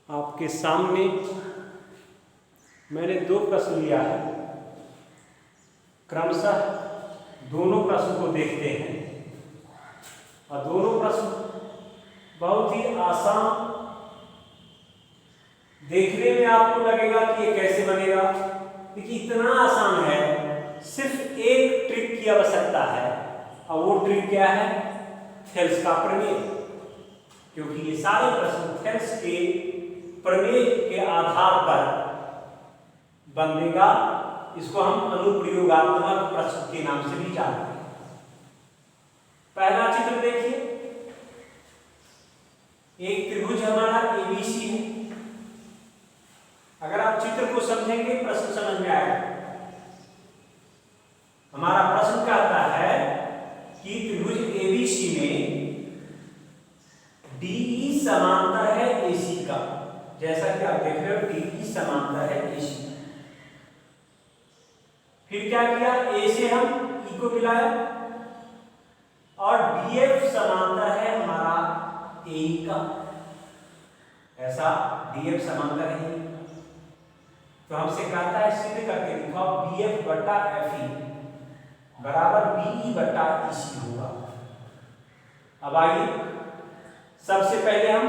आपके सामने मैंने दो प्रश्न लिया है। क्रमशः दोनों प्रश्न को देखते हैं और दोनों प्रश्न बहुत ही आसान, देखने में आपको लगेगा कि ये कैसे बनेगा, लेकिन इतना आसान है। सिर्फ एक ट्रिक की आवश्यकता है और वो ट्रिक क्या है? थेल्स का प्रमेय। क्योंकि ये सारे प्रश्न थेल्स के प्रमेय के आधार पर बनेगा। इसको हम अनुप्रयोगात्मक प्रश्न के नाम से भी जानते हैं। पहला चित्र देखिए, एक त्रिभुज हमारा एबीसी है। अगर आप चित्र को समझेंगे प्रश्न समझ में आएगा। हमारा प्रश्न कहता है कि त्रिभुज एबीसी में डीई समांतर है एसी का। जैसा कि आप देख रहे हो, डीई समांतर है एसी। फिर क्या किया? ए से हम ई को मिलाया और डीएफ समांतर है हमारा ए का। ऐसा डीएफ समांतर है। तो हमसे कहता है सिद्ध करके दिखाओ बीएफ बटा एफई बराबर बीई बटा ईसी होगा। अब आइए, सबसे पहले हम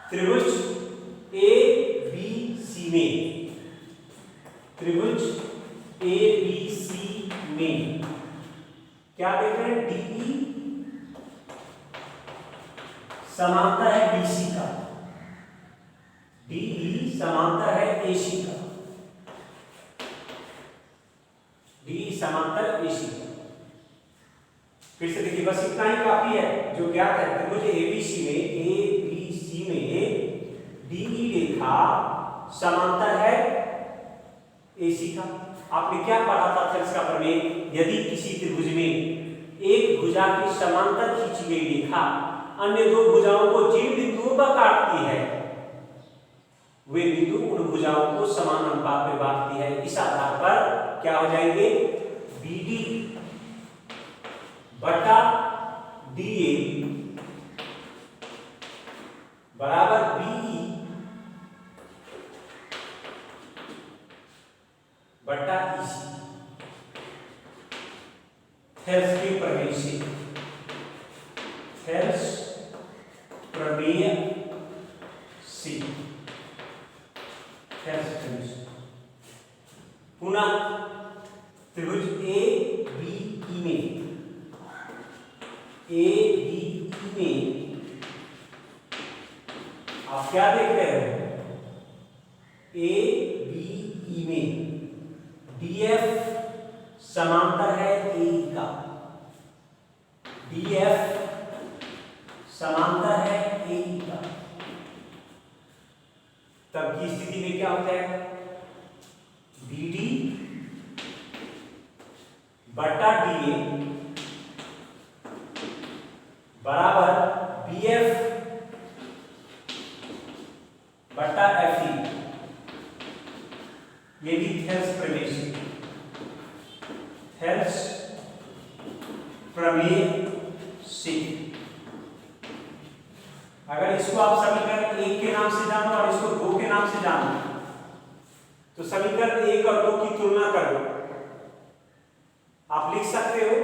त्रिभुज ए बी सी में, त्रिभुज ए बी सी में क्या देख रहे हैं? डीई समांतर है बीसी का, डीई समांतर है एसी का, डीई समांतर एसी का। फिर से देखिए, बस इतना ही काफी है जो ज्ञात है। त्रिभुज एबीसी में, ए बी सी में डीई रेखा समांतर है एसी का। आपने क्या पढ़ा था थेल्स का प्रमेय? यदि किसी त्रिभुज में एक भुजा की समांतर खींची गई रेखा अन्य दो भुजाओं को जिन बिंदुओं पर काटती है, वे बिंदु उन भुजाओं को समान अनुपात में बांटती है। इस आधार पर क्या हो जाएंगे? बीडी बटा डीए बराबर बीई बटा ईसी। थेल्स के प्रमेय से, थेल्स प्रमेय से, थेल्स प्रमेय से पुनः त्रिभुज ए बी ई में, ए बी ई में आप क्या देख रहे हो? ए बी ई में डीएफ समांतर है ए का, डीएफ समांतर है ए का। तब की स्थिति में क्या होता है? बीडी बटा डीए बराबर बीएफ बटा एफई। ये भी थेल्स प्रमेय से, थेल्स प्रमेय से। अगर इसको आप समीकरण 1 के नाम से जानो और इसको 2 के नाम से जानो, तो समीकरण 1 और 2 की तुलना करो। आप लिख सकते हो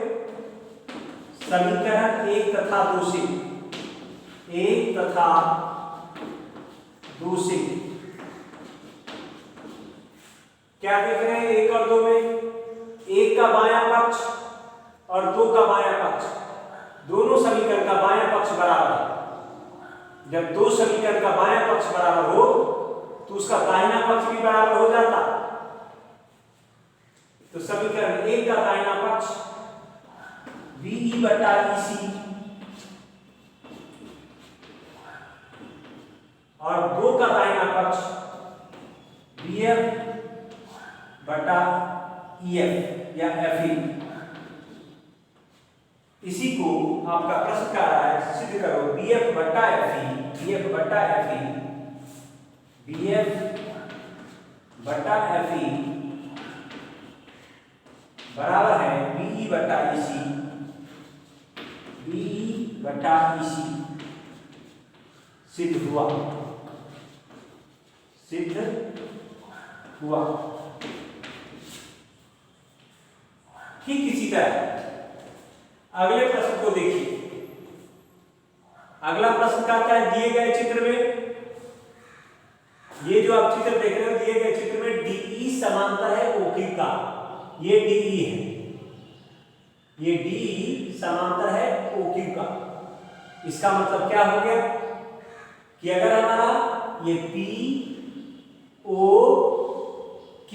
समीकरण 1 तथा 2 से, 1 तथा 2 से क्या देख रहे हैं? 1 और 2 में 1 का बायां पक्ष और 2 का बायां पक्ष, दोनों समीकरण का बायां पक्ष बराबर है। जब दो समीकरण का बायां पक्ष बराबर हो तो उसका दाहिना पक्ष भी बराबर हो जाता। तो समीकरण 1 का दाहिना पक्ष बीई बटा ईसी और 2 का दाहिना पक्ष बीएफ बटा ईएफ या एफई। इसी को आपका प्रश्न कह रहा है सिद्ध करो बीएफ बटा एफई, बीएफ बटा एफई, बीएफ बटा एफई बराबर है बीई बटा ईसी, बीई बटा ईसी। सिद्ध हुआ। सिद्ध हुआ। ठीक इसी तरह अगले प्रश्न को देखिए। अगला प्रश्न कहता है दिए गए चित्र में, ये जो आप चित्र देख रहे हो, दिए गए चित्र में DE समांतर है OQ का। ये DE है, ये DE समांतर है OQ का। इसका मतलब क्या हो गया कि अगर हमारा ये POQ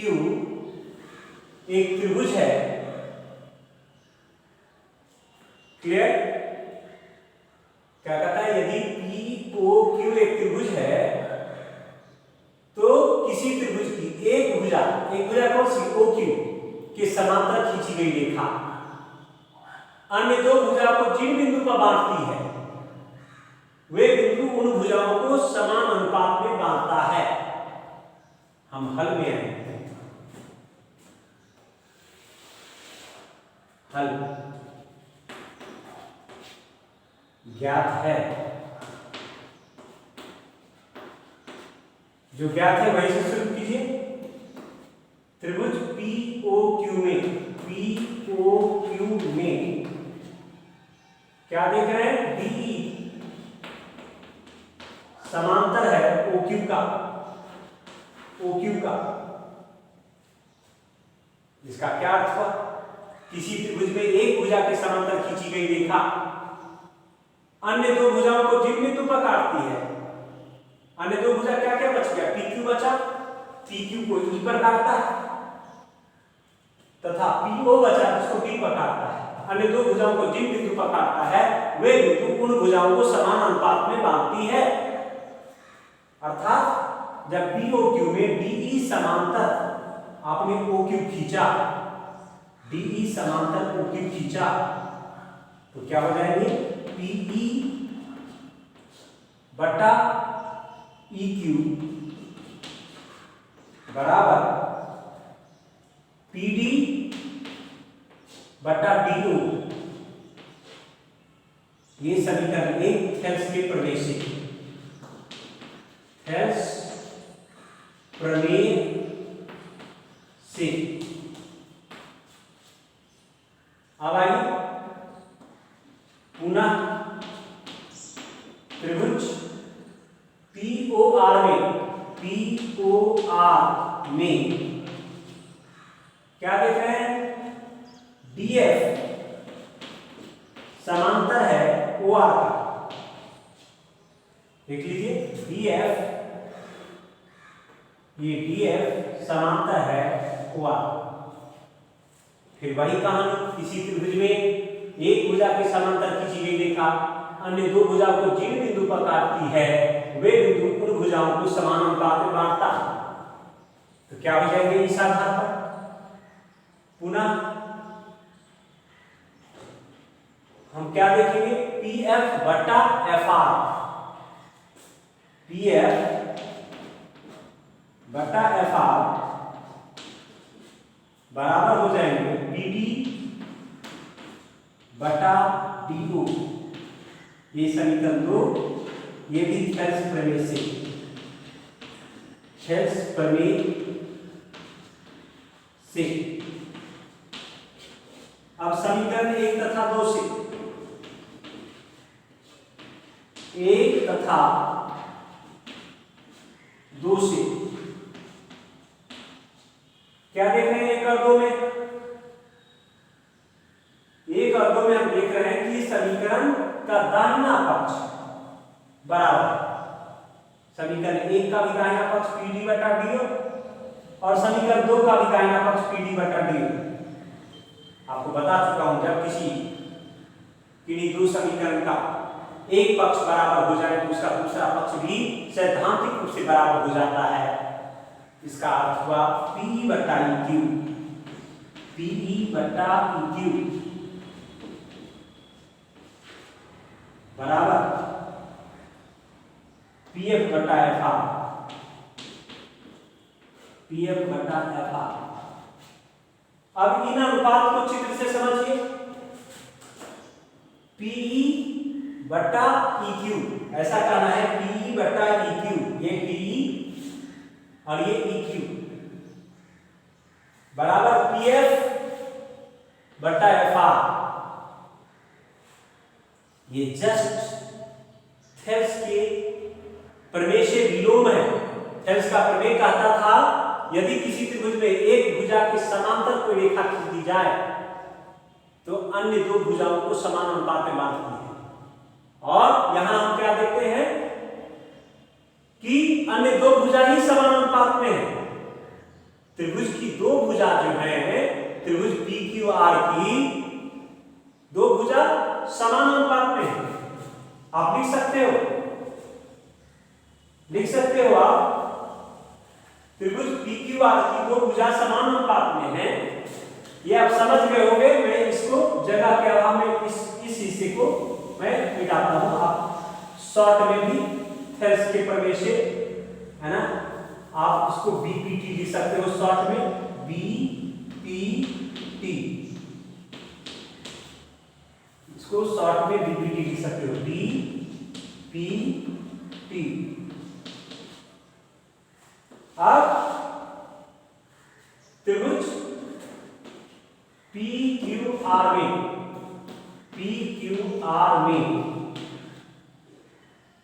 एक त्रिभुज है, क्लियर? क्या कहता है, यदि POQ एक त्रिभुज है तो किसी त्रिभुज की एक भुजा कौन सी, OQ के समांतर खींची गई रेखा अन्य दो भुजाओं को जिन बिंदु पर बांटती है वे बिंदु उन भुजाओं को समान अनुपात में बांटता है। हम हल में आए। हल ज्ञात है, जो ज्ञात है वही से शुरू कीजिए। त्रिभुज POQ में क्या देख रहे हैं, DE समांतर है OQ का। इसका क्या अर्थ हुआ, किसी त्रिभुज में एक भुजा के समांतर खींची गई रेखा अन्य दो भुजाओं को जिन बिंदु पर काटती है। अन्य दो भुजा क्या क्या बच गया, PQ बचा, PQ को E पर काटता है तथा PO बचा जिसको D पर काटता है। अन्य दो भुजाओं को जिन बिंदु पर काटता है वे बिंदु उन भुजाओं को समान अनुपात में बांटती है। अर्थात जब POQ में DE समांतर आपने OQ खींचा, DE समांतर OQ खींचा तो क्या हो जाएंगे, PE बटा EQ बराबर PD बटा DO। ये समीकरण एक थेल्स के प्रमेय से, थेल्स प्रमेय से। अब आइए पुनः त्रिभुज POR में क्या देख रहे हैं, DF समांतर है OR का। देख लीजिए DF, ये DF समांतर है OR। फिर वही कहानी, किसी त्रिभुज में एक भुजा के समांतर खींची गई रेखा अन्य दो भुजाओं को जिन बिंदु पर काटती है वे बिंदु उन भुजाओं को समान अनुपात में बांटता है। तो क्या हो जाएंगे इस आधार पर, पुनः हम क्या देखेंगे, PF बटा FR, PF बटा FR बराबर हो जाएंगे PD बटा DO। ये समीकरण 2, ये भी थेल्स प्रमेय से, थेल्स प्रमेय से। अब समीकरण 1 तथा 2 से, 1 तथा 2 से क्या देख रहे हैं, 1 और 2 में, 1 और 2 में हम देख रहे हैं कि समीकरण का दाहिना पक्ष बराबर है। समीकरण 1 का भी दाहिना पक्ष PD बटा DO और समीकरण 2 का भी दाहिना पक्ष PD बटा DO। आपको बता चुका हूं, जब किन्हीं दो समीकरण का एक पक्ष बराबर हो जाए तो उसका दूसरा पक्ष भी सैद्धांतिक रूप से बराबर हो जाता है। इसका अर्थ हुआ PE बटा EQ, PE बटा EQ बराबर PF बटा FR, PF बटा FR। अब इन अनुपात को चित्र से समझिए, PE बटा EQ, ऐसा कहना है PE बटा EQ, ये PE और ये EQ बराबर PF बटा FR। ये जस्ट थेल्स के प्रमेय से विलोम है। थेल्स का प्रमेय कहता था यदि किसी त्रिभुज में एक भुजा के समांतर कोई रेखा खींच दी जाए तो अन्य दो भुजाओं को समान अनुपात में बांटती है। और यहां हम क्या देखते हैं कि अन्य दो भुजा ही समान अनुपात में है। त्रिभुज की दो भुजा जो है, त्रिभुज PQR की दो भुजा समान अनुपात में है। आप लिख सकते हो आप त्रिभुज PQR की दो भुजा समान अनुपात में है। ये आप समझ गए होंगे। मैं इसको जगह के अभाव में इस हिस्से को मैं मिटाता हूं। आप शॉर्ट में भी थेल्स के प्रमेय से, है ना, आप इसको BPT लिख सकते हो शॉर्ट में, BPT, इसको शॉर्ट में BPT लिख सकते हो, BPT। अब त्रिभुज PQR में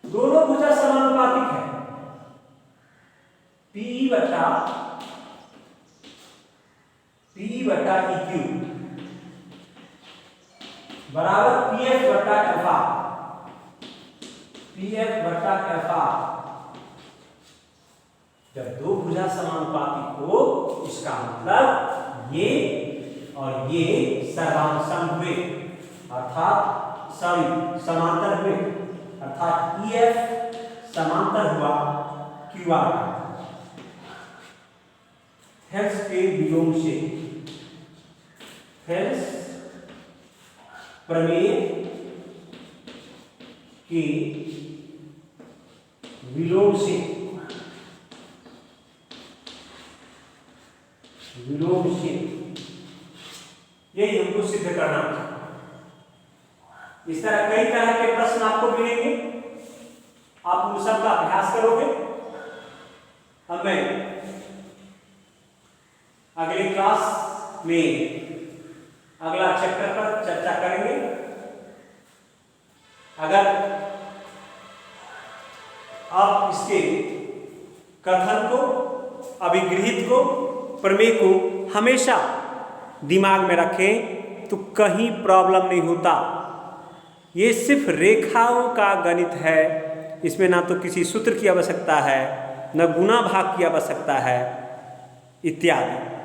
दोनों भुजा समानुपातिक है। PE बटा EQ बराबर PF बटा FR। जब दो भुजा समानुपातिक हो इसका मतलब ये और ये सर्वानुसम हुए, अर्थात समांतर हुए, अर्थात EF समांतर हुआ QR। थेल्स के विलोम से, थेल्स प्रमेय के विलोम से यही हमको सिद्ध करना था। इस तरह कई तरह के प्रश्न आपको मिलेंगे, आप उन सब का अभ्यास करोगे। अब मैं अगले क्लास में अगला चैप्टर पर चर्चा करेंगे। अगर आप इसके कथन को, अभिगृहित को, प्रमेय को हमेशा दिमाग में रखें तो कहीं प्रॉब्लम नहीं होता। ये सिर्फ रेखाओं का गणित है, इसमें ना तो किसी सूत्र की आवश्यकता है, न गुणा भाग की आवश्यकता है, इत्यादि।